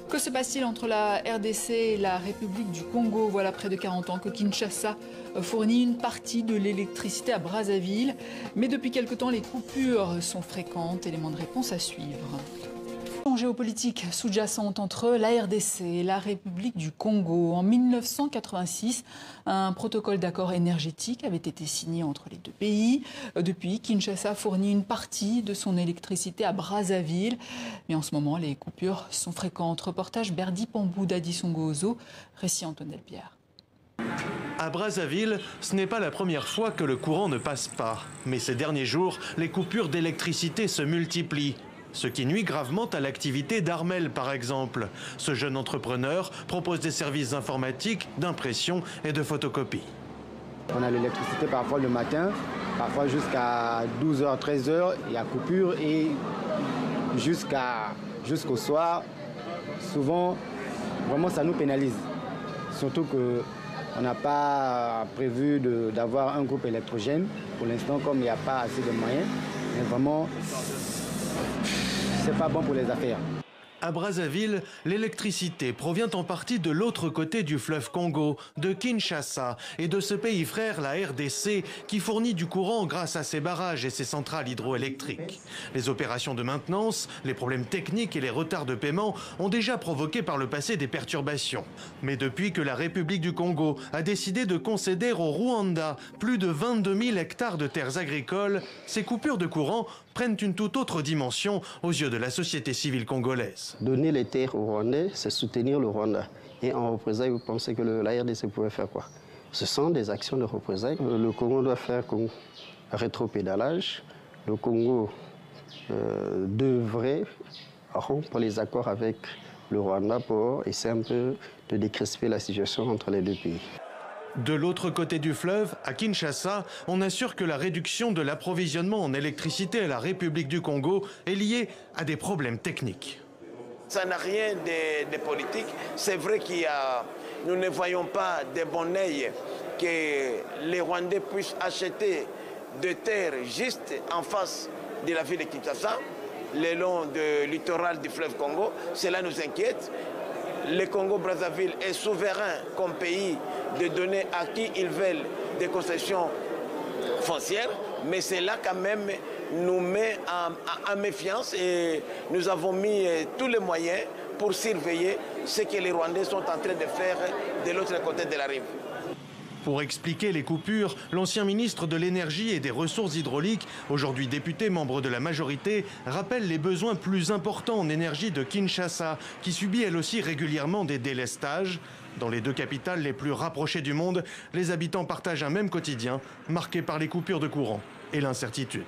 Que se passe-t-il entre la RDC et la République du Congo? Voilà près de 40 ans que Kinshasa fournit une partie de l'électricité à Brazzaville. Mais depuis quelque temps, les coupures sont fréquentes. Élément de réponse à suivre. Géopolitique sous-jacente entre la RDC et la République du Congo. En 1986, un protocole d'accord énergétique avait été signé entre les deux pays. Depuis, Kinshasa fournit une partie de son électricité à Brazzaville. Mais en ce moment, les coupures sont fréquentes. Reportage Berdi Pambou d'Adisongo Ozo, récit Antoine Delpierre. À Brazzaville, ce n'est pas la première fois que le courant ne passe pas. Mais ces derniers jours, les coupures d'électricité se multiplient. Ce qui nuit gravement à l'activité d'Armel, par exemple. Ce jeune entrepreneur propose des services informatiques, d'impression et de photocopie. On a l'électricité parfois le matin, parfois jusqu'à 12h, 13h, il y a coupure et jusqu'au soir, souvent, vraiment ça nous pénalise. Surtout qu'on n'a pas prévu d'avoir un groupe électrogène. Pour l'instant, comme il n'y a pas assez de moyens, mais vraiment, c'est pas bon pour les affaires. À Brazzaville, l'électricité provient en partie de l'autre côté du fleuve Congo, de Kinshasa et de ce pays frère, la RDC, qui fournit du courant grâce à ses barrages et ses centrales hydroélectriques. Les opérations de maintenance, les problèmes techniques et les retards de paiement ont déjà provoqué par le passé des perturbations. Mais depuis que la République du Congo a décidé de concéder au Rwanda plus de 22 000 hectares de terres agricoles, ces coupures de courant prennent une toute autre dimension aux yeux de la société civile congolaise. Donner les terres aux Rwandais, c'est soutenir le Rwanda. Et en représailles, vous pensez que la RDC pouvait faire quoi? Ce sont des actions de représailles. Le Congo doit faire comme rétropédalage. Le Congo devrait rompre les accords avec le Rwanda pour essayer un peu de décrisper la situation entre les deux pays. De l'autre côté du fleuve, à Kinshasa, on assure que la réduction de l'approvisionnement en électricité à la République du Congo est liée à des problèmes techniques. Ça n'a rien de politique. C'est vrai nous ne voyons pas de bon œil que les Rwandais puissent acheter des terres juste en face de la ville de Kinshasa, le long du littoral du fleuve Congo. Cela nous inquiète. Le Congo-Brazzaville est souverain comme pays de donner à qui ils veulent des concessions foncières, mais cela quand même nous met en méfiance et nous avons mis tous les moyens pour surveiller ce que les Rwandais sont en train de faire de l'autre côté de la rive. Pour expliquer les coupures, l'ancien ministre de l'Énergie et des Ressources hydrauliques, aujourd'hui député membre de la majorité, rappelle les besoins plus importants en énergie de Kinshasa, qui subit elle aussi régulièrement des délestages. Dans les deux capitales les plus rapprochées du monde, les habitants partagent un même quotidien, marqué par les coupures de courant et l'incertitude.